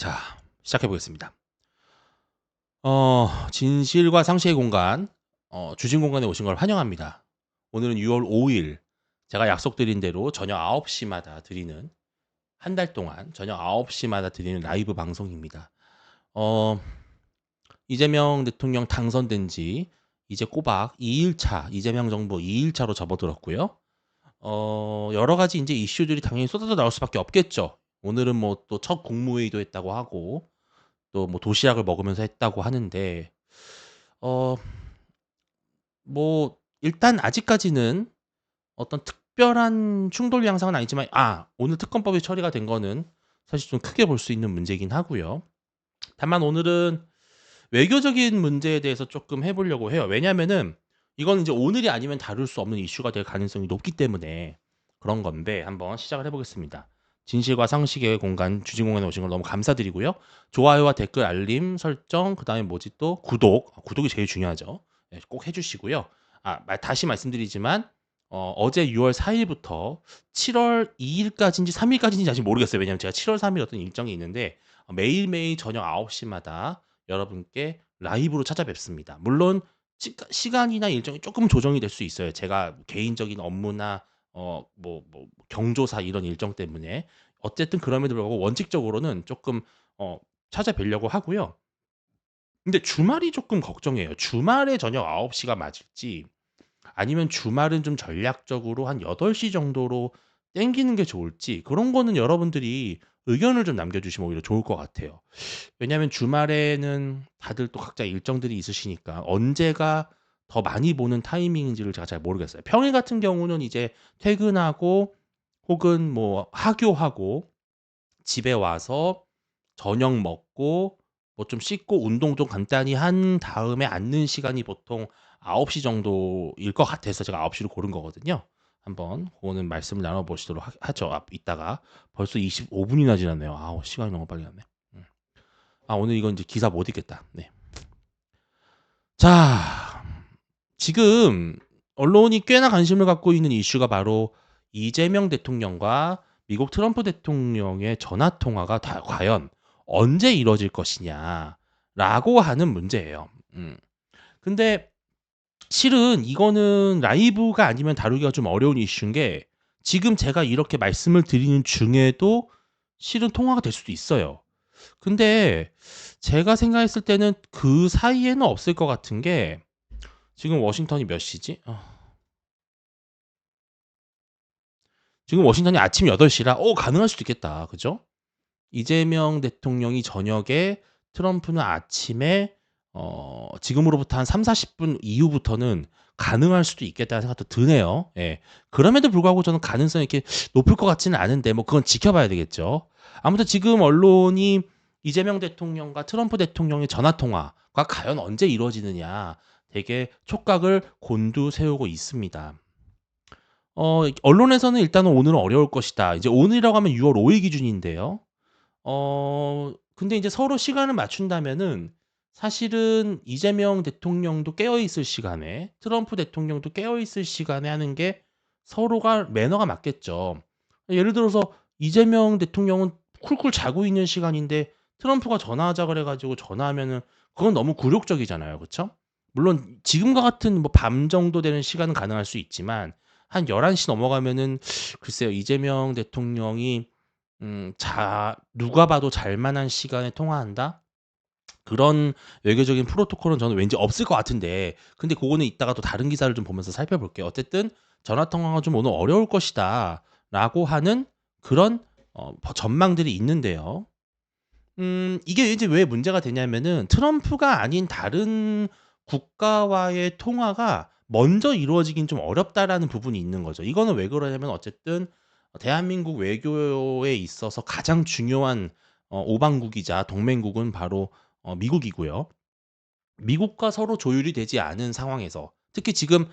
자, 시작해 보겠습니다. 진실과 상식의 공간, 주진 공간에 오신 걸 환영합니다. 오늘은 6월 5일 제가 약속드린 대로 저녁 9시마다 드리는 한 달 동안 저녁 9시마다 드리는 라이브 방송입니다. 어, 이재명 대통령 당선된 지 이제 꼬박 2일 차, 이재명 정부 2일 차로 접어들었고요. 여러 가지 이제 이슈들이 당연히 쏟아져 나올 수밖에 없겠죠. 오늘은 뭐 또 첫 국무회의도 했다고 하고 또 뭐 도시락을 먹으면서 했다고 하는데 어 뭐 일단 아직까지는 어떤 특별한 충돌 양상은 아니지만 오늘 특검법이 처리가 된 거는 사실 좀 크게 볼 수 있는 문제이긴 하고요. 다만 오늘은 외교적인 문제에 대해서 쪼끔 해 보려고 해요. 왜냐하면은 이거는 이제 오늘이 아니면 다룰 수 없는 이슈가 될 가능성이 높기 때문에 그런 건데 한번 시작을 해 보겠습니다. 진실과 상식의 공간 주진 공간에 오신 걸 너무 감사드리고요. 좋아요와 댓글, 알림 설정 그다음에 뭐지 또 구독이 제일 중요하죠. 예 꼭 해 주시고요. 다시 말씀드리지만 어제 6월 4 일부터 7월 2 일까지인지 3 일까지인지 아직 모르겠어요. 왜냐하면 제가 7월 3일 어떤 일정이 있는데 매일매일 저녁 9 시마다 여러분께 라이브로 찾아뵙습니다. 물론 시간이나 일정이 조금 조정이 될 수 있어요. 제가 개인적인 업무나 경조사 이런 일정 때문에. 어쨌든 그럼에도 불구하고 원칙적으로는 조금 어 찾아뵈려고 하고요. 근데 주말이 조금 걱정이에요. 주말에 저녁 9 시가 맞을지 아니면 주말은 좀 전략적으로 한 8시 정도로 땡기는 게 좋을지 그런 거는 여러분들이 의견을 좀 남겨 주시면 오히려 좋을 것 같아요. 왜냐하면 주말에는 다들 또 각자 일정들이 있으시니까 언제가 더 많이 보는 타이밍인지를 제가 잘 모르겠어요. 평일 같은 경우는 이제 퇴근하고 혹은 뭐 하교하고 집에 와서 저녁 먹고 뭐 좀 씻고 운동 좀 간단히 한 다음에 앉는 시간이 보통 9시 정도일 것 같아서 제가 9 시를 고른 거거든요. 한번 고거는 말씀을 나눠 보시도록 하 하죠. 이따가. 벌써 25 분이나 지났네요. 시간이 너무 빨리 갔네. 음. 오늘 이건 이제 기사 못 읽겠다. 네. 자, 지금 언론이 꽤나 관심을 갖고 있는 이슈가 바로 이재명 대통령과 미국 트럼프 대통령의 전화 통화가 과연 언제 이뤄질 것이냐라고 하는 문제예요. 근데 실은 이거는 라이브가 아니면 다루기가 좀 어려운 이슈인 게 지금 제가 이렇게 말씀을 드리는 중에도 실은 통화가 될 수도 있어요. 근데 제가 생각했을 때는 그 사이에는 없을 것 같은 게 지금 워싱턴이 몇 시지? 지금 워싱턴이 아침 8 시라 가능할 수도 있겠다. 그죠? 이재명 대통령이 저녁에 트럼프는 아침에 지금으로부터 한 30-40분 이후부터는 가능할 수도 있겠다는 생각도 드네요. 예. 그럼에도 불구하고 저는 가능성이 이렇게 높을 것 같지는 않은데 뭐 그건 지켜봐야 되겠죠. 아무튼 지금 언론이 이재명 대통령과 트럼프 대통령의 전화 통화가 과연 언제 이루어지느냐 되게 촉각을 곤두세우고 있습니다. 언론에서는 일단은 "오늘은 어려울 것이다." 이제 오늘이라고 하면 6월 5일 기준인데요. 근데 인제 서로 시간을 맞춘다면은 사실은 이재명 대통령도 깨어 있을 시간에 트럼프 대통령도 깨어 있을 시간에 하는 게 서로가 매너가 맞겠죠. 예를 들어서 이재명 대통령은 쿨쿨 자고 있는 시간인데 트럼프가 전화하자 그래 가지고 전화하면은 그건 너무 굴욕적이잖아요. 그쵸? 물론 지금과 같은 뭐 밤 정도 되는 시간은 가능할 수 있지만 한 11시 넘어가면은 글쎄요. 이재명 대통령이 누가 봐도 잘 만한 시간에 통화한다? 그런 외교적인 프로토콜은 저는 왠지 없을 것 같은데 근데 고거는 이따가 또 다른 기사를 좀 보면서 살펴볼게요. 어쨌든 "전화 통화가 좀 오늘 어려울 것이다."라고 하는 그런 전망들이 있는데요. 이게 이제 왜 문제가 되냐면은 트럼프가 아닌 다른 국가와의 통화가 먼저 이루어지긴 좀 어렵다라는 부분이 있는 거죠. 이거는 왜 그러냐면 어쨌든 대한민국 외교에 있어서 가장 중요한 오방국이자 동맹국은 바로 미국이고요. 미국과 서로 조율이 되지 않은 상황에서 특히 지금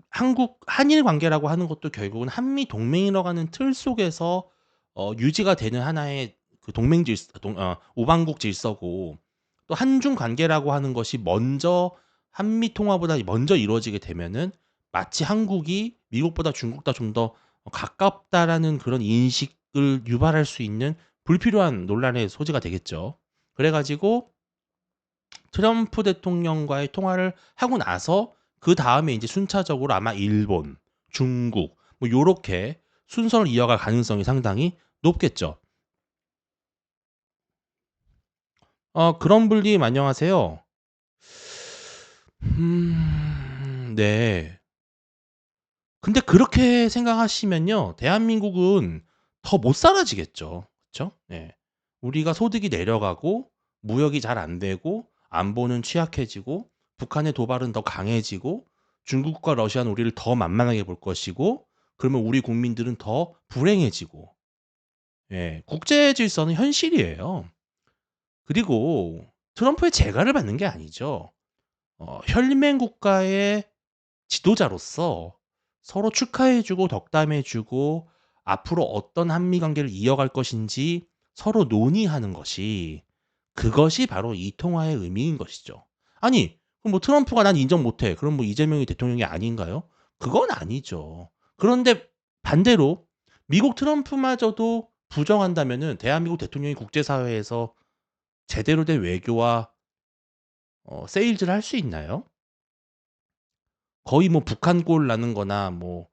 한국 한일 관계라고 하는 것도 결국은 한미 동맹이라고 하는 틀 속에서 유지가 되는 하나의 그 동맹 질서 오방국 질서고 또 한중 관계라고 하는 것이 먼저 한미 통화보다 먼저 이루어지게 되면은 마치 한국이 미국보다 중국보다 좀 더 가깝다라는 그런 인식을 유발할 수 있는 불필요한 논란의 소지가 되겠죠. 그래 가지고 트럼프 대통령과의 통화를 하고 나서 그다음에 인제 순차적으로 아마 일본, 중국 뭐 요렇게 순서를 이어갈 가능성이 상당히 높겠죠. 그럼블님 안녕하세요. 네. 근데 그렇게 생각하시면요. 대한민국은 더 못 살아지겠죠. 그쵸? 예. 우리가 소득이 내려가고 무역이 잘 안 되고 안보는 취약해지고 북한의 도발은 더 강해지고 중국과 러시아는 우리를 더 만만하게 볼 것이고 그러면 우리 국민들은 더 불행해지고 예. 국제 질서는 현실이에요. 그리고 트럼프의 재갈을 받는 게 아니죠. 혈맹 국가의 지도자로서 서로 축하해 주고 덕담해 주고 앞으로 어떤 한미 관계를 이어갈 것인지 서로 논의하는 것이 그것이 바로 이 통화의 의미인 것이죠. 아니 그럼 뭐 트럼프가 "난 인정 못 해." 그럼 뭐 이재명이 대통령이 아닌가요? 그건 아니죠. 그런데 반대로 미국 트럼프마저도 부정한다면은 대한민국 대통령이 국제사회에서 제대로 된 외교와 세일즈를 할 수 있나요? 거의 뭐 북한 꼴 나는 거나 뭐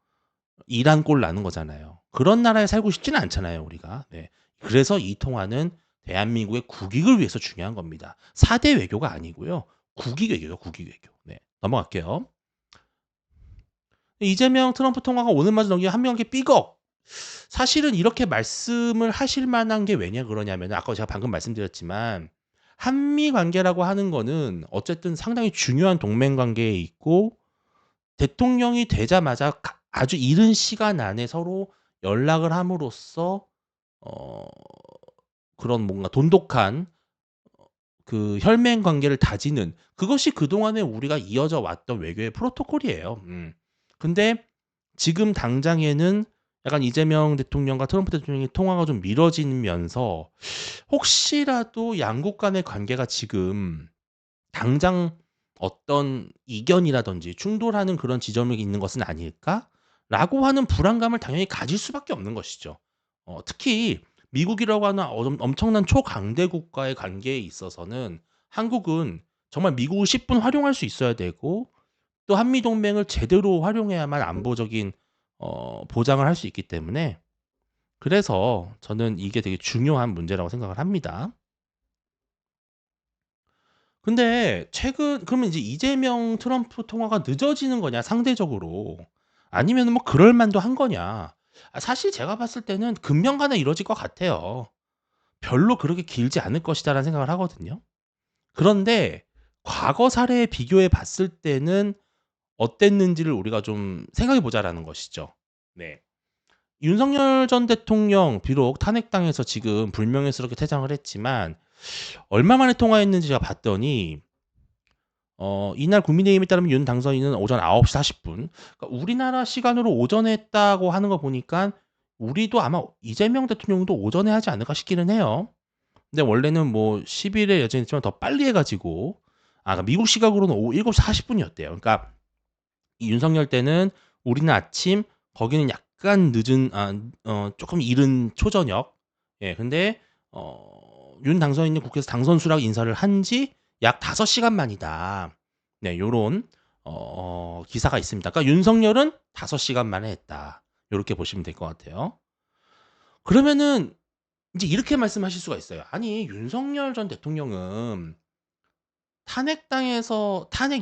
이란 꼴 나는 거잖아요. 그런 나라에 살고 싶지는 않잖아요, 우리가. 네. 그래서 이 통화는 대한민국의 국익을 위해서 중요한 겁니다. 4대 외교가 아니고요. 국익 외교요, 국익 외교. 네. 넘어갈게요. 이재명 트럼프 통화가 오늘마저 넘기면 한미 관계 삐걱. 사실은 이렇게 말씀을 하실 만한 게 왜냐 그러냐면은 아까 제가 방금 말씀드렸지만 한미 관계라고 하는 거는 어쨌든 상당히 중요한 동맹 관계에 있고 대통령이 되자마자 아주 이른 시간 안에 서로 연락을 함으로써 어 그런 뭔가 돈독한 그 혈맹 관계를 다지는 그것이 그동안에 우리가 이어져 왔던 외교의 프로토콜이에요. 근데 지금 당장에는 약간 이재명 대통령과 트럼프 대통령의 통화가 좀 미뤄지면서 혹시라도 양국 간의 관계가 지금 당장 어떤 이견이라든지 충돌하는 그런 지점이 있는 것은 아닐까라고 하는 불안감을 당연히 가질 수밖에 없는 것이죠. 특히 미국이라고 하는 엄청난 초강대 국가의 관계에 있어서는 한국은 정말 미국을 10분 활용할 수 있어야 되고 또 한미 동맹을 제대로 활용해야만 안보적인 보장을 할 수 있기 때문에 그래서 저는 이게 되게 중요한 문제라고 생각을 합니다. 근데 최근 그러면 이제 이재명 트럼프 통화가 늦어지는 거냐 상대적으로. 아니면은 뭐 그럴 만도 한 거냐. 사실 제가 봤을 때는 금년간에 이뤄질 것 같아요. 별로 그렇게 길지 않을 것이다라는 생각을 하거든요. 그런데 과거 사례에 비교해 봤을 때는 어땠는지를 우리가 좀 생각해 보자라는 것이죠. 네. 윤석열 전 대통령 비록 탄핵당해서 지금 불명예스럽게 퇴장을 했지만 얼마 만에 통화했는지 제가 봤더니 이날 국민의힘에 따르면 윤 당선인은 오전 9시 40분 그러니까 우리나라 시간으로 오전에 했다고 하는 거 보니까 우리도 아마 이재명 대통령도 오전에 하지 않을까 싶기는 해요. 근데 원래는 뭐 10 일에 예정했지만 더 빨리 해 가지고 그러니까 미국 시각으로는 오후 7시 40 분이었대요. 그러니까 이 윤석열 때는 우리는 아침 거기는 약간 늦은 쪼끔 이른 초저녁. 예 근데 윤 당선인이 국회에서 당선 수락 인사를 한 지 약 5 시간 만이다. 네 요런 기사가 있습니다. 그러니까 윤석열은 5 시간 만에 했다. 요렇게 보시면 될 것 같아요. 그러면은 인제 이렇게 말씀하실 수가 있어요. 아니 윤석열 전 대통령은 탄핵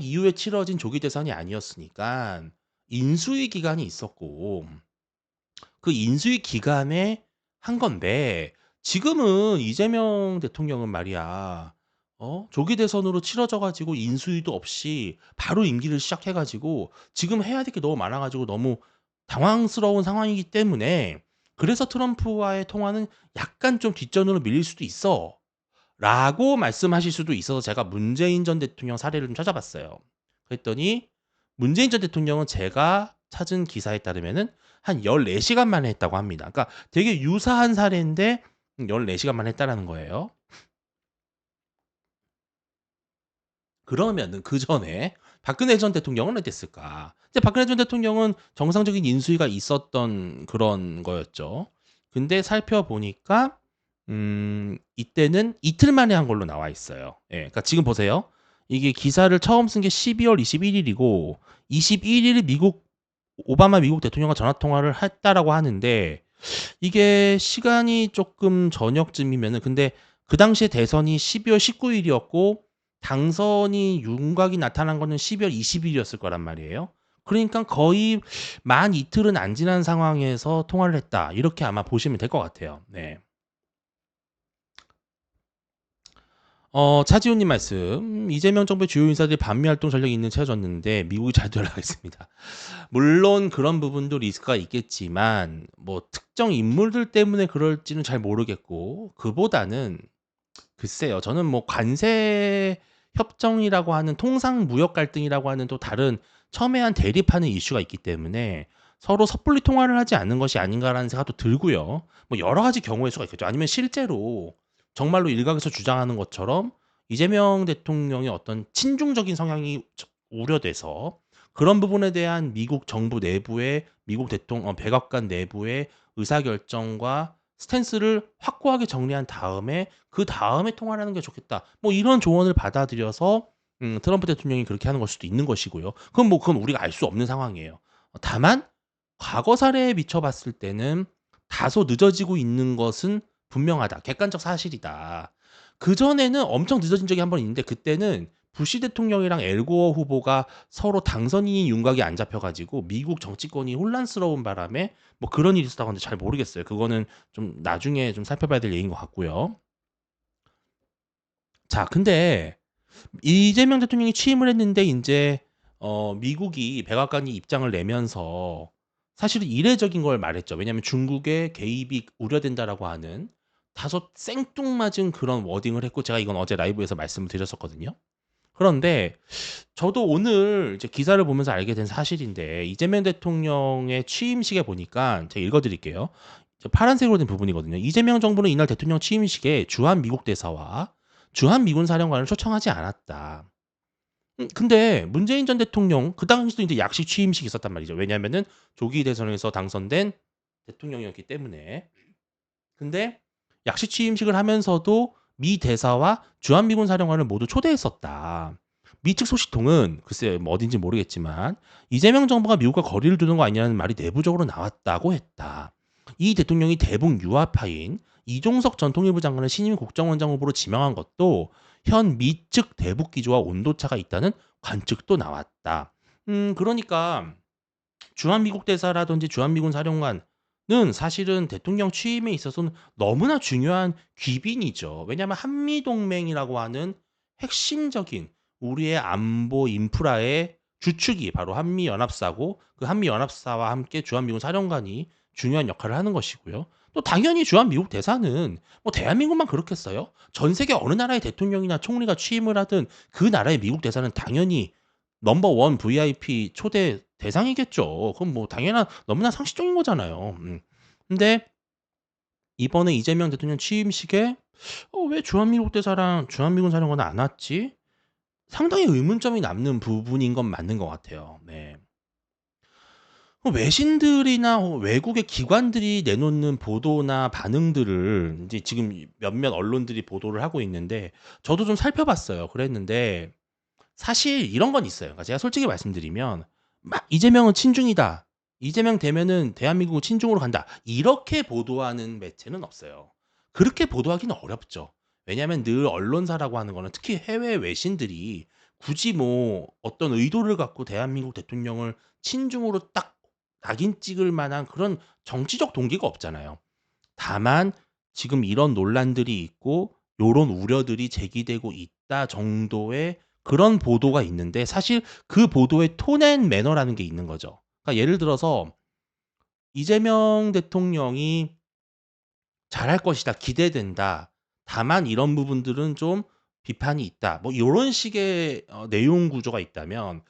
이후에 치러진 조기 대선이 아니었으니깐 인수위 기간이 있었고 그 인수위 기간에 한 건데 지금은 이재명 대통령은 말이야 조기 대선으로 치러져 가지고 인수위도 없이 바로 임기를 시작해 가지고 지금 해야 될 게 너무 많아 가지고 너무 당황스러운 상황이기 때문에 그래서 트럼프와의 통화는 약간 좀 뒷전으로 밀릴 수도 있어. 라고 말씀하실 수도 있어서 제가 문재인 전 대통령 사례를 좀 찾아봤어요. 그랬더니 문재인 전 대통령은 제가 찾은 기사에 따르면은 한 14 시간 만에 했다고 합니다. 그러니까 되게 유사한 사례인데 14 시간 만에 했다라는 거예요. 그러면은 그전에 박근혜 전 대통령은 어땠을까? 이제 박근혜 전 대통령은 정상적인 인수위가 있었던 그런 거였죠. 근데 살펴보니까 이때는 이틀 만에 한 걸로 나와 있어요. 예. 그러니까 지금 보세요. 이게 기사를 처음 쓴 게 12월 21일 일이고 21일 미국 오바마 미국 대통령과 전화 통화를 했다라고 하는데 이게 시간이 쪼끔 저녁쯤이면은 근데 그 당시에 대선이 12월 19일 일이었고 당선이 윤곽이 나타난 거는 12월 20일 일이었을 거란 말이에요. 그러니깐 거의 만 이틀은 안 지난 상황에서 통화를 했다. 이렇게 아마 보시면 될 것 같아요. 네. 차지훈 님 말씀. "이재명 정부의 주요 인사들이 반미 활동 전력이 있는 채워졌는데 미국이 잘 되돌아가겠습니다." 물론 그런 부분도 리스크가 있겠지만 뭐 특정 인물들 때문에 그럴지는 잘 모르겠고 그보다는 글쎄요. 저는 뭐 관세 협정이라고 하는 통상 무역 갈등이라고 하는 또 다른 첨예한 대립하는 이슈가 있기 때문에 서로 섣불리 통화를 하지 않는 것이 아닌가라는 생각도 들고요. 뭐 여러 가지 경우의 수가 있겠죠. 아니면 실제로 정말로 일각에서 주장하는 것처럼 이재명 대통령의 어떤 친중적인 성향이 우려돼서 그런 부분에 대한 미국 정부 내부의 미국 백악관 내부의 의사결정과 스탠스를 확고하게 정리한 다음에 그다음에 통화를 하는 게 좋겠다. 뭐 이런 조언을 받아들여서 트럼프 대통령이 그렇게 하는 걸 수도 있는 것이고요. 그건 우리가 알 수 없는 상황이에요. 다만 과거 사례에 비춰 봤을 때는 다소 늦어지고 있는 것은 분명하다. 객관적 사실이다. 그전에는 엄청 늦어진 적이 한 번 있는데 그때는 부시 대통령이랑 엘고어 후보가 서로 당선인이 윤곽이 안 잡혀 가지고 미국 정치권이 혼란스러운 바람에 뭐 그런 일이 있었다고 하는데 잘 모르겠어요. 그거는 좀 나중에 좀 살펴봐야 될 얘기인 것 같고요. 자, 근데 이재명 대통령이 취임을 했는데 인제 미국이 백악관이 입장을 내면서 사실은 이례적인 걸 말했죠. 왜냐하면 "중국의 개입이 우려된다."라고 하는 다소 생뚱맞은 그런 워딩을 했고 제가 이건 어제 라이브에서 말씀을 드렸었거든요. 그런데 저도 오늘 이제 기사를 보면서 알게 된 사실인데 이재명 대통령의 취임식에 보니까 제가 읽어 드릴게요. 파란색으로 된 부분이거든요. "이재명 정부는 이날 대통령 취임식에 주한 미국 대사와 주한 미군 사령관을 초청하지 않았다." 근데 문재인 전 대통령 그 당시도 인제 약식 취임식이 있었단 말이죠. 왜냐하면은 조기 대선에서 당선된 대통령이었기 때문에. 근데 약식 취임식을 하면서도 미 대사와 주한미군 사령관을 모두 초대했었다. 미 측 소식통은 글쎄 뭐 어딘지 모르겠지만 "이재명 정부가 미국과 거리를 두는 거 아니냐."는 말이 내부적으로 나왔다고 했다. 이 대통령이 대북 유화파인 이종석 전 통일부 장관을 신임 국정원장 후보로 지명한 것도 현 미 측 대북 기조와 온도차가 있다는 관측도 나왔다. 그러니까 주한미국 대사라든지 주한미군 사령관은 사실은 대통령 취임에 있어서는 너무나 중요한 귀빈이죠. 왜냐하면 한미동맹이라고 하는 핵심적인 우리의 안보 인프라의 주축이 바로 한미연합사고 그 한미연합사와 함께 주한미군 사령관이 중요한 역할을 하는 것이고요. 또 당연히 주한미국 대사는 뭐 대한민국만 그렇겠어요? 전 세계 어느 나라의 대통령이나 총리가 취임을 하든 그 나라의 미국 대사는 당연히 넘버 원 VIP 초대 대상이겠죠. 그건 뭐 당연한 너무나 상식적인 거잖아요. 근데 이번에 이재명 대통령 취임식에 왜 주한미국 대사랑 주한미군 사령관은 안 왔지?' 상당히 의문점이 남는 부분인 건 맞는 것 같아요. 네. 외신들이나 외국의 기관들이 내놓는 보도나 반응들을 인제 지금 몇몇 언론들이 보도를 하고 있는데 저도 좀 살펴봤어요. 그랬는데 사실 이런 건 있어요. 그러니까 제가 솔직히 말씀드리면 막 "이재명은 친중이다. 이재명 되면은 대한민국은 친중으로 간다." 이렇게 보도하는 매체는 없어요. 그렇게 보도하기는 어렵죠. 왜냐하면 늘 언론사라고 하는 거는 특히 해외 외신들이 굳이 뭐 어떤 의도를 갖고 대한민국 대통령을 친중으로 딱 낙인 찍을 만한 그런 정치적 동기가 없잖아요. 다만 지금 이런 논란들이 있고 요런 우려들이 제기되고 있다 정도의 그런 보도가 있는데 사실 그 보도의 톤 앤 매너라는 게 있는 거죠. 그러니까 예를 들어서 "이재명 대통령이 잘할 것이다. 기대된다. 다만 이런 부분들은 좀 비판이 있다." 뭐 요런 식의 내용 구조가 있다면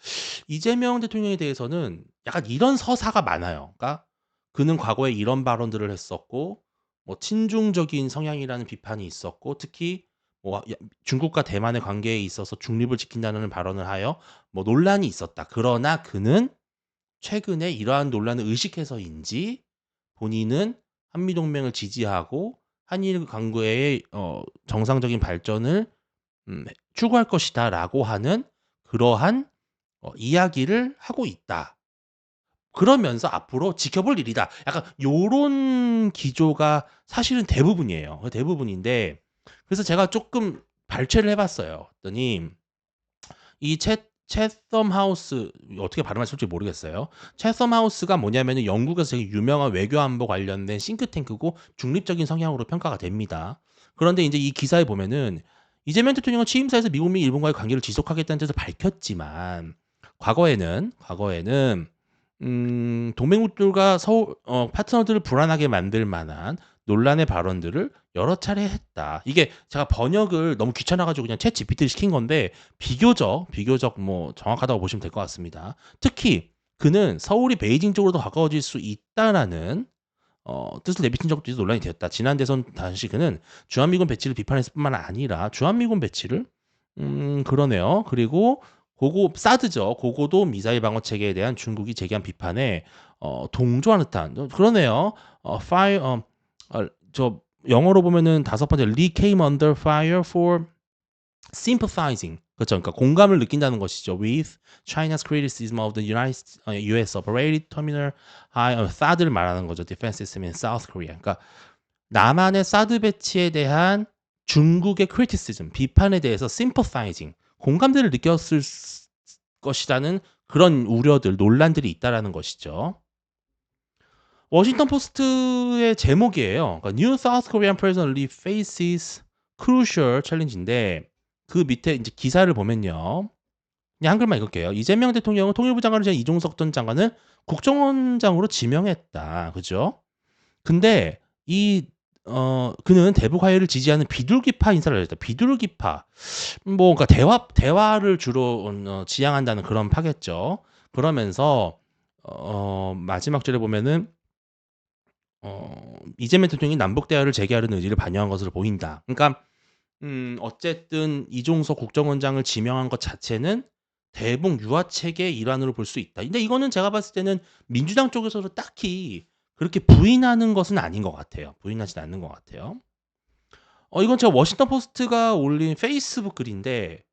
이재명 대통령에 대해서는 약간 이런 서사가 많아요. 그러니까 "그는 과거에 이런 발언들을 했었고 뭐 친중적인 성향이라는 비판이 있었고 특히 뭐 중국과 대만의 관계에 있어서 중립을 지킨다는 발언을 하여 뭐 논란이 있었다. 그러나 그는 최근에 이러한 논란을 의식해서인지 본인은 한미 동맹을 지지하고 한일 관계의 정상적인 발전을 추구할 것이다라고 하는 그러한 이야기를 하고 있다. 그러면서 앞으로 지켜볼 일이다. 약간 요런 기조가 사실은 대부분이에요. 대부분인데 그래서 제가 쪼끔 발췌를 해 봤어요. 그랬더니 이 채썸 하우스 어떻게 발음할지 솔직히 모르겠어요. 채썸 하우스가 뭐냐면은 영국에서 되게 유명한 외교 안보 관련된 싱크탱크고 중립적인 성향으로 평가가 됩니다. 그런데 인제 이 기사에 보면은 이재명 대통령은 취임사에서 미국 및 일본과의 관계를 지속하겠다는 뜻을 밝혔지만 과거에는 동맹국들과 서울 파트너들을 불안하게 만들 만한 논란의 발언들을 여러 차례 했다. 이게 제가 번역을 너무 귀찮아 가지고 그냥 챗GPT를 시킨 건데 비교적 뭐 정확하다고 보시면 될 것 같습니다. 특히 그는 "서울이 베이징 쪽으로 더 가까워질 수 있다."라는 뜻을 내비친 적도 있어 논란이 되었다. 지난 대선 당시 그는 주한미군 배치를 비판했을 뿐만 아니라 주한미군 배치를 그러네요. 그리고 고고 사드죠. 고고도 미사일 방어 체계에 대한 중국이 제기한 비판에 동조하는 듯한 그러네요. fire 저 영어로 보면은 다섯 번째 Lee came under fire for sympathizing. 그렇죠. 그러니까 공감을 느낀다는 것이죠. With China's criticism of the US operated terminal 사드를 말하는 거죠. Defense system in South Korea. 그러니까 남한의 사드 배치에 대한 중국의 criticism, 비판에 대해서 sympathizing, 공감대를 느꼈을 것이라는 그런 우려들, 논란들이 있다라는 것이죠. 워싱턴 포스트의 제목이에요. 그러니까 New South Korean President Lee faces crucial challenge인데 그 밑에 이제 기사를 보면요. 그냥 한글만 읽을게요. 이재명 대통령은 통일부 장관을 지낸 이종석 전 장관을 국정원장으로 지명했다. 그죠? 근데 그는 대북 화해를 지지하는 비둘기파 인사를 했다. 비둘기파. 뭐 그러니까 대화를 주로 지향한다는 그런 파겠죠. 그러면서 마지막 절에 보면은 이재명 대통령이 남북 대화를 재개하려는 의지를 반영한 것으로 보인다. 그러니까 어쨌든 이종석 국정원장을 지명한 것 자체는 대북 유화 체계의 일환으로 볼 수 있다. 근데 이거는 제가 봤을 때는 민주당 쪽에서도 딱히 그렇게 부인하는 것은 아닌 것 같아요. 부인하진 않는 것 같아요. 이건 제가 워싱턴 포스트가 올린 페이스북 글인데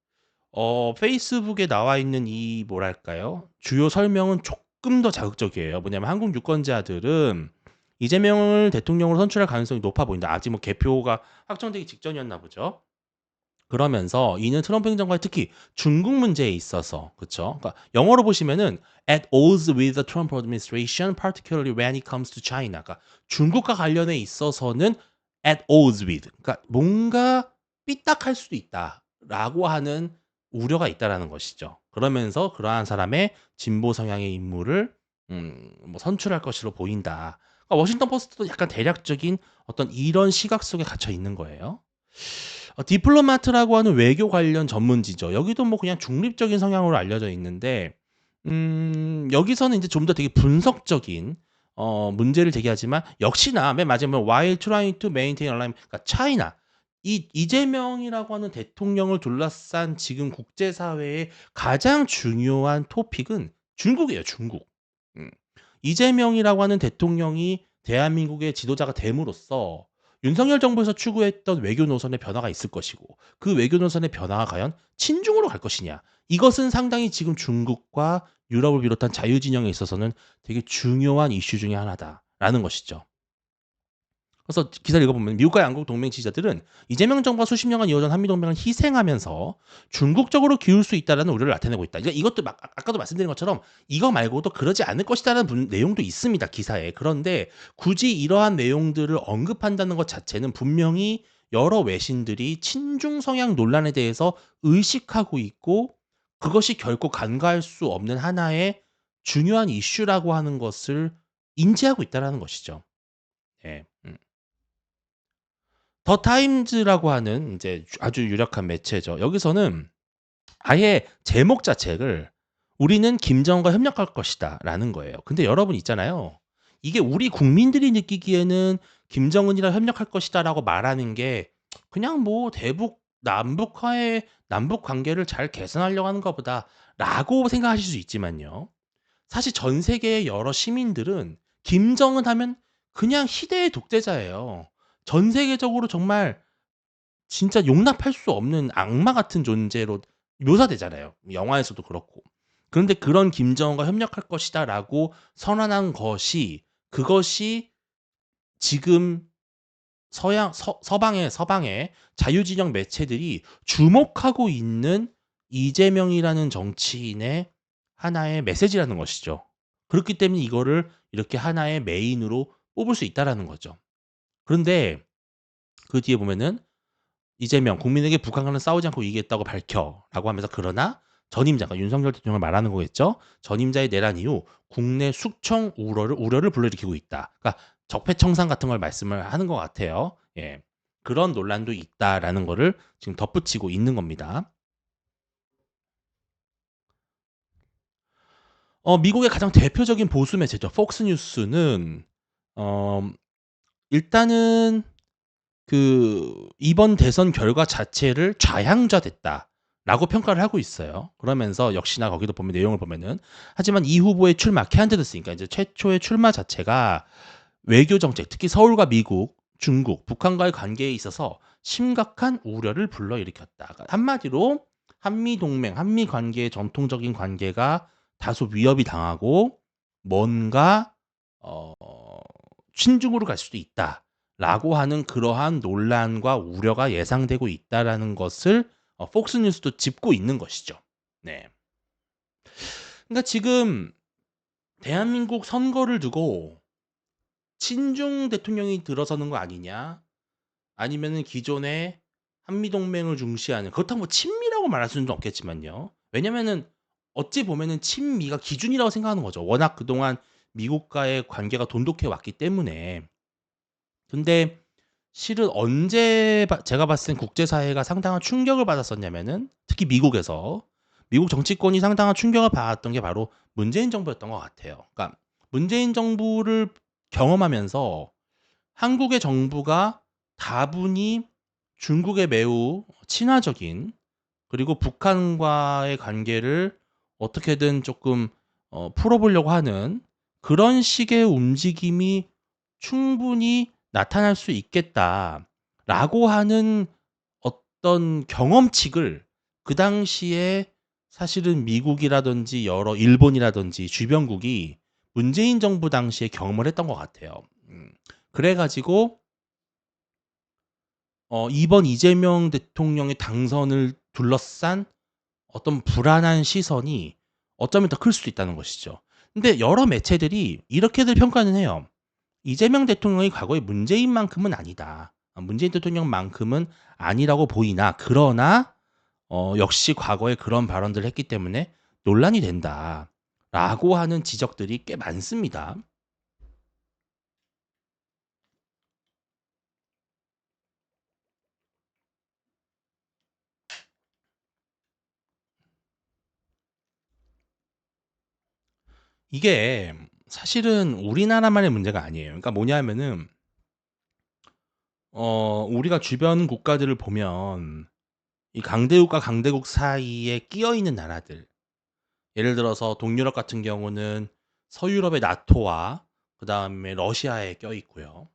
페이스북에 나와 있는 이 뭐랄까요? 주요 설명은 조금 더 자극적이에요. 뭐냐면 한국 유권자들은 이재명을 대통령으로 선출할 가능성이 높아 보인다. 아직 뭐 개표가 확정되기 직전이었나 보죠. 그러면서 이는 트럼프 행정과의 특히 중국 문제에 있어서 그쵸? 그러니까 영어로 보시면은 at odds with the Trump administration, particularly when it comes to China. 그러니까 중국과 관련해 있어서는 at odds with. 그러니까 뭔가 삐딱할 수도 있다라고 하는 우려가 있다라는 것이죠. 그러면서 그러한 사람의 진보 성향의 인물을 뭐 선출할 것으로 보인다. 그러니까 워싱턴 포스트도 약간 대략적인 어떤 이런 시각 속에 갇혀 있는 거예요. 디플로마트라고 하는 외교 관련 전문지죠. 여기도 뭐 그냥 중립적인 성향으로 알려져 있는데 여기서는 인제 좀 더 되게 분석적인 문제를 제기하지만 역시나 맨 마지막에 while trying to maintain alignment 그러니까 차이나 이재명이라고 하는 대통령을 둘러싼 지금 국제사회의 가장 중요한 토픽은 중국이에요, 중국. 음. 이재명이라고 하는 대통령이 대한민국의 지도자가 됨으로써 윤석열 정부에서 추구했던 외교 노선의 변화가 있을 것이고 그 외교 노선의 변화가 과연 친중으로 갈 것이냐. 이것은 상당히 지금 중국과 유럽을 비롯한 자유진영에 있어서는 되게 중요한 이슈 중에 하나다라는 것이죠. 그래서 기사를 읽어보면 미국과 양국 동맹 지지자들은 이재명 정부가 수십 년간 이어진 한미동맹을 희생하면서 중국적으로 기울 수 있다는 우려를 나타내고 있다. 그러니까 이것도 아까도 말씀드린 것처럼 이거 말고도 그러지 않을 것이라는 내용도 있습니다. 기사에. 그런데 굳이 이러한 내용들을 언급한다는 것 자체는 분명히 여러 외신들이 친중 성향 논란에 대해서 의식하고 있고 그것이 결코 간과할 수 없는 하나의 중요한 이슈라고 하는 것을 인지하고 있다는 것이죠. 예. 더 타임즈라고 하는 인제 아주 유력한 매체죠. 여기서는 아예 제목 자체를 "우리는 김정은과 협력할 것이다."라는 거예요. 근데 여러분 있잖아요. 이게 우리 국민들이 느끼기에는 "김정은이랑 협력할 것이다."라고 말하는 게 그냥 뭐 '대북 남북 화해 남북 관계를 잘 개선하려고 하는가 보다.'라고 생각하실 수 있지만요. 사실 전 세계의 여러 시민들은 김정은 하면 그냥 희대의 독재자예요. 전 세계적으로 정말 진짜 용납할 수 없는 악마 같은 존재로 묘사되잖아요. 영화에서도 그렇고. 그런데 그런 김정은과 협력할 것이다라고 선언한 것이 그것이 지금 서방의 자유진영 매체들이 주목하고 있는 이재명이라는 정치인의 하나의 메시지라는 것이죠. 그렇기 때문에 이거를 이렇게 하나의 메인으로 뽑을 수 있다라는 거죠. 그런데 그 뒤에 보면은 이재명 국민에게 북한과는 싸우지 않고 이기겠다고 밝혀라고 하면서 그러나 전임자, 그러니까 윤석열 대통령을 말하는 거겠죠. 전임자의 내란 이후 국내 숙청 우려를 불러일으키고 있다. 그러니까 적폐청산 같은 걸 말씀을 하는 것 같아요. 예. 그런 논란도 있다라는 거를 지금 덧붙이고 있는 겁니다. 미국의 가장 대표적인 보수 매체죠. 폭스뉴스는 어 일단은 그 이번 대선 결과 자체를 좌향좌됐다라고 평가를 하고 있어요. 그러면서 역시나 거기도 보면 내용을 보면은 하지만 이 후보의 출마 캐안디드스니까 이제 최초의 출마 자체가 외교 정책, 특히 서울과 미국, 중국, 북한과의 관계에 있어서 심각한 우려를 불러일으켰다. 그러니까 한마디로 한미 동맹, 한미 관계의 전통적인 관계가 다소 위협이 당하고 뭔가 어 신중으로 갈 수도 있다라고 하는 그러한 논란과 우려가 예상되고 있다라는 것을 폭스뉴스도 짚고 있는 것이죠. 네. 그러니까 지금 대한민국 선거를 두고 친중 대통령이 들어서는 거 아니냐? 아니면은 기존의 한미 동맹을 중시하는 그렇다고 뭐 친미라고 말할 수는 없겠지만요. 왜냐면은 어찌 보면은 친미가 기준이라고 생각하는 거죠. 워낙 그동안 미국과의 관계가 돈독해 왔기 때문에. 근데 실은 언제 제가 봤을 땐 국제사회가 상당한 충격을 받았었냐면은 특히 미국에서 미국 정치권이 상당한 충격을 받았던 게 바로 문재인 정부였던 것 같아요. 그러니까 문재인 정부를 경험하면서 한국의 정부가 다분히 중국에 매우 친화적인 그리고 북한과의 관계를 어떻게든 조금 풀어보려고 하는 그런 식의 움직임이 충분히 나타날 수 있겠다라고 하는 어떤 경험칙을 그 당시에 사실은 미국이라든지 여러 일본이라든지 주변국이 문재인 정부 당시에 경험을 했던 것 같아요. 그래가지고 이번 이재명 대통령의 당선을 둘러싼 어떤 불안한 시선이 어쩌면 더 클 수도 있다는 것이죠. 근데 여러 매체들이 이렇게들 평가는 해요. 이재명 대통령이 과거에 문재인만큼은 아니다. 문재인 대통령만큼은 아니라고 보이나 그러나 역시 과거에 그런 발언들을 했기 때문에 논란이 된다라고 하는 지적들이 꽤 많습니다. 이게 사실은 우리나라만의 문제가 아니에요. 그러니까 뭐냐면은 우리가 주변 국가들을 보면 이 강대국과 강대국 사이에 끼어 있는 나라들 예를 들어서 동유럽 같은 경우는 서유럽의 나토와 그다음에 러시아에 껴 있고요.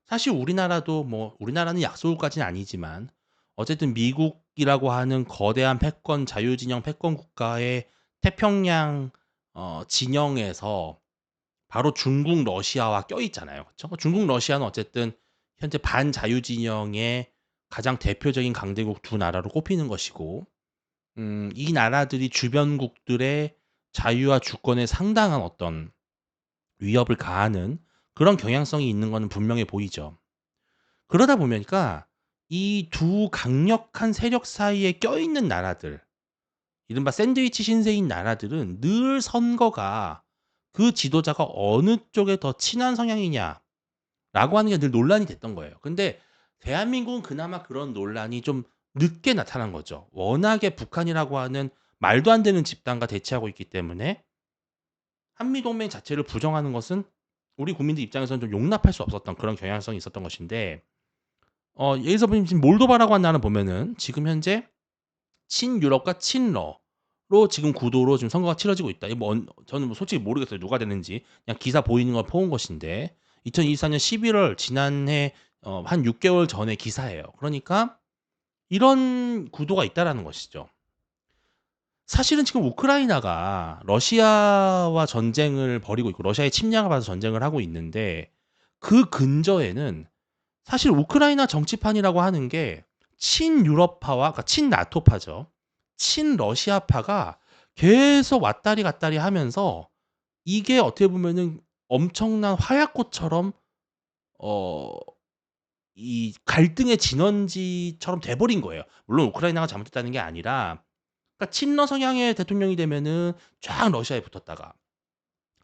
사실 우리나라도 뭐 우리나라는 약소국까지는 아니지만 어쨌든 미국이라고 하는 거대한 패권 자유진영 패권 국가의 태평양 진영에서 바로 중국 러시아와 껴 있잖아요. 그렇죠? 중국 러시아는 어쨌든 현재 반자유 진영의 가장 대표적인 강대국 두 나라로 꼽히는 것이고 이 나라들이 주변국들의 자유와 주권에 상당한 어떤 위협을 가하는 그런 경향성이 있는 거는 분명해 보이죠. 그러다 보니까 이 두 강력한 세력 사이에 껴있는 나라들, 이른바 샌드위치 신세인 나라들은 늘 선거가 그 지도자가 어느 쪽에 더 친한 성향이냐라고 하는 게 늘 논란이 됐던 거예요. 근데 대한민국은 그나마 그런 논란이 좀 늦게 나타난 거죠. 워낙에 북한이라고 하는 말도 안 되는 집단과 대치하고 있기 때문에 한미동맹 자체를 부정하는 것은 우리 국민들 입장에서는 좀 용납할 수 없었던 그런 경향성이 있었던 것인데 예를 들어서 지금 몰도바라고 하는 나라는 보면은 지금 현재 친유럽과 친러로 지금 구도로 지금 선거가 치러지고 있다. 이뭐 저는 뭐 솔직히 모르겠어요. 누가 됐는지. 그냥 기사 보이는 걸 퍼온 것인데 2024년 11월 지난해 한 6개월 전의 기사예요. 그러니까 이런 구도가 있다라는 것이죠. 사실은 지금 우크라이나가 러시아와 전쟁을 벌이고 있고 러시아의 침략을 받아서 전쟁을 하고 있는데 그 근저에는 사실 우크라이나 정치판이라고 하는 게 친유럽파와 그러니까 친나토파죠. 친러시아파가 계속 왔다리 갔다리 하면서 이게 어떻게 보면은 엄청난 화약고처럼 어 이 갈등의 진원지처럼 돼 버린 거예요. 물론 우크라이나가 잘못했다는 게 아니라 그러니까 친러 성향의 대통령이 되면은 쫙 러시아에 붙었다가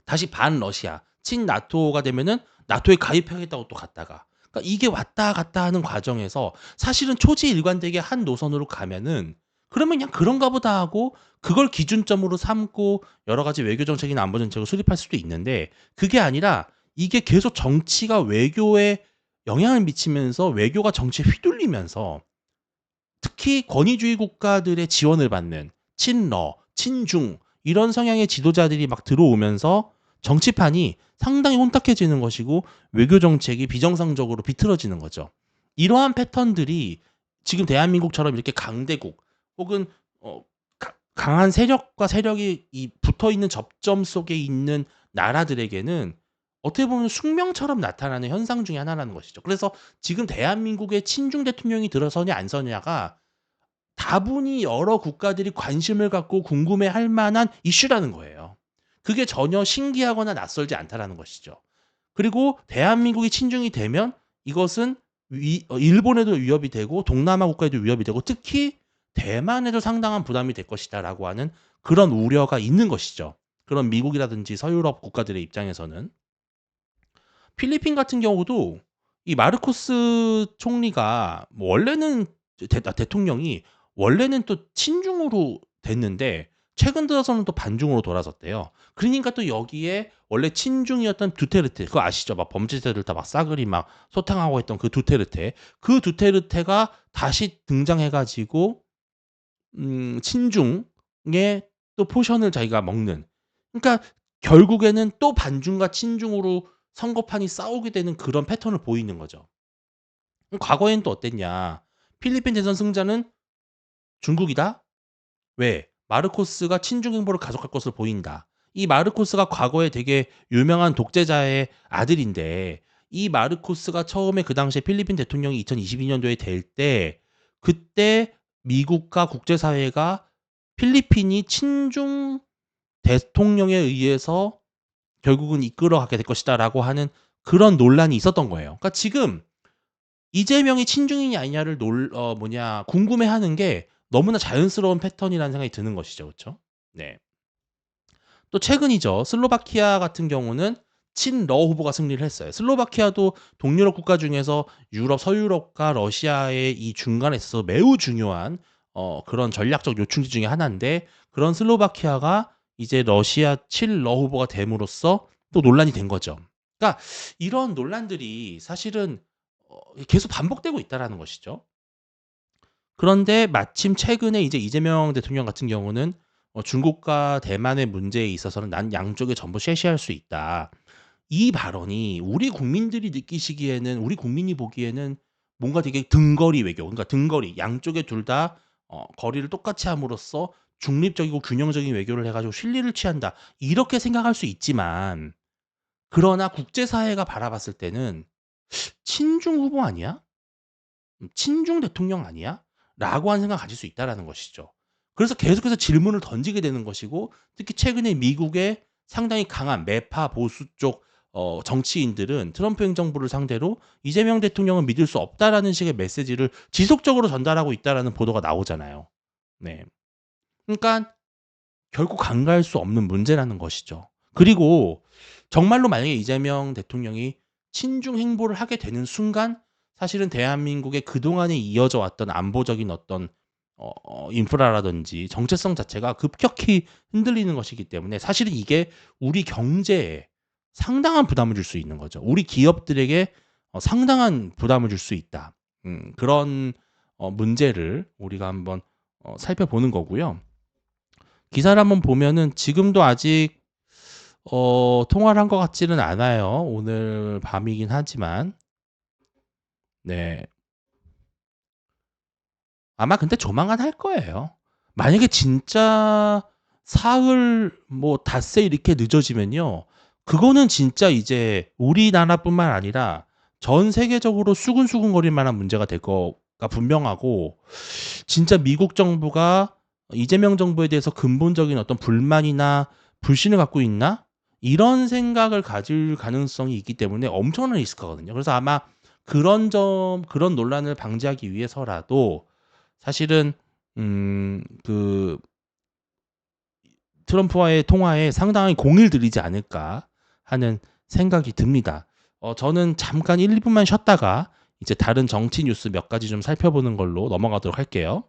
다시 반러시아, 친나토가 되면은 나토에 가입하겠다고 또 갔다가 그러니까 이게 왔다 갔다 하는 과정에서 사실은 초지일관되게 한 노선으로 가면은 그러면 그냥 '그런가 보다.' 하고 그걸 기준점으로 삼고 여러 가지 외교 정책이나 안보 정책을 수립할 수도 있는데 그게 아니라 이게 계속 정치가 외교에 영향을 미치면서 외교가 정치에 휘둘리면서 특히 권위주의 국가들의 지원을 받는 친러, 친중 이런 성향의 지도자들이 막 들어오면서 정치판이 상당히 혼탁해지는 것이고 외교 정책이 비정상적으로 비틀어지는 거죠. 이러한 패턴들이 지금 대한민국처럼 이렇게 강대국 혹은 강한 세력과 세력이 붙어 있는 접점 속에 있는 나라들에게는 어떻게 보면 숙명처럼 나타나는 현상 중에 하나라는 것이죠. 그래서 지금 대한민국의 친중 대통령이 들어서냐 안 서냐가 다분히 여러 국가들이 관심을 갖고 궁금해할 만한 이슈라는 거예요. 그게 전혀 신기하거나 낯설지 않다라는 것이죠. 그리고 대한민국이 친중이 되면 이것은 일본에도 위협이 되고 동남아 국가에도 위협이 되고 특히 대만에도 상당한 부담이 될 것이다라고 하는 그런 우려가 있는 것이죠. 그런 미국이라든지 서유럽 국가들의 입장에서는. 필리핀 같은 경우도 이 마르코스 총리가 뭐 원래는 대통령이 원래는 또 친중으로 됐는데 최근 들어서는 또 반중으로 돌아섰대요. 그러니까 또 여기에 원래 친중이었던 두테르테 그거 아시죠? 막 범죄자들 다 막 싸그리 막 소탕하고 했던 그 두테르테. 그 두테르테가 다시 등장해 가지고 친중의 또 포션을 자기가 먹는. 그러니까 결국에는 또 반중과 친중으로 선거판이 싸우게 되는 그런 패턴을 보이는 거죠. 과거에는 또 어땠냐? 필리핀 대선 승자는 중국이다. 왜? 마르코스가 친중 행보를 가속할 것으로 보인다. 이 마르코스가 과거에 되게 유명한 독재자의 아들인데 이 마르코스가 처음에 그 당시에 필리핀 대통령이 2022년도에 될 때 그때 미국과 국제사회가 필리핀이 친중 대통령에 의해서 결국은 이끌어가게 될 것이다라고 하는 그런 논란이 있었던 거예요. 그러니까 지금 이재명이 친중이냐 아니냐를 궁금해하는 게 너무나 자연스러운 패턴이라는 생각이 드는 것이죠. 그쵸? 네. 또 최근이죠. 슬로바키아 같은 경우는 친러 후보가 승리를 했어요. 슬로바키아도 동유럽 국가 중에서 유럽, 서유럽과 러시아의 이 중간에 있어서 매우 중요한 그런 전략적 요충지 중에 하나인데 그런 슬로바키아가 이제 러시아 친러 후보가 됨으로써 또 논란이 된 거죠. 그러니까 이런 논란들이 사실은 계속 반복되고 있다라는 것이죠. 그런데 마침 최근에 이제 이재명 대통령 같은 경우는 중국과 대만의 문제에 있어서는 "난 양쪽에 전부 쉐시할 수 있다." 이 발언이 우리 국민들이 느끼시기에는 우리 국민이 보기에는 뭔가 되게 등거리 외교 그러니까 등거리 양쪽에 둘 다 거리를 똑같이 함으로써 중립적이고 균형적인 외교를 해 가지고 실리를 취한다. 이렇게 생각할 수 있지만 그러나 국제사회가 바라봤을 때는 '친중 후보 아니야? 친중 대통령 아니야?' 라고 하는 생각을 가질 수 있다라는 것이죠. 그래서 계속해서 질문을 던지게 되는 것이고 특히 최근에 미국의 상당히 강한 매파 보수 쪽 정치인들은 트럼프 행정부를 상대로 "이재명 대통령은 믿을 수 없다."라는 식의 메시지를 지속적으로 전달하고 있다라는 보도가 나오잖아요. 네. 그러니까 결국 간과할 수 없는 문제라는 것이죠. 그리고 정말로 만약에 이재명 대통령이 친중 행보를 하게 되는 순간 사실은 대한민국의 그동안에 이어져 왔던 안보적인 어떤 인프라라든지 정체성 자체가 급격히 흔들리는 것이기 때문에 사실은 이게 우리 경제에 상당한 부담을 줄 수 있는 거죠. 우리 기업들에게 상당한 부담을 줄 수 있다. 그런 문제를 우리가 한번 살펴보는 거고요. 기사를 한번 보면은 지금도 아직 통화를 한 것 같지는 않아요. 오늘 밤이긴 하지만. 네. 아마 근데 조만간 할 거예요. 만약에 진짜 사흘 뭐 닷새 이렇게 늦어지면요. 그거는 진짜 이제 우리나라뿐만 아니라 전 세계적으로 수근수근거릴 만한 문제가 될 거가 분명하고, 진짜 미국 정부가 이재명 정부에 대해서 근본적인 어떤 불만이나 불신을 갖고 있나? 이런 생각을 가질 가능성이 있기 때문에 엄청난 리스크거든요. 그래서 아마 그런 논란을 방지하기 위해서라도 사실은 그 트럼프와의 통화에 상당히 공을 들이지 않을까 하는 생각이 듭니다. 저는 잠깐 1-2 분만 쉬었다가 이제 다른 정치 뉴스 몇 가지 좀 살펴보는 걸로 넘어가도록 할게요.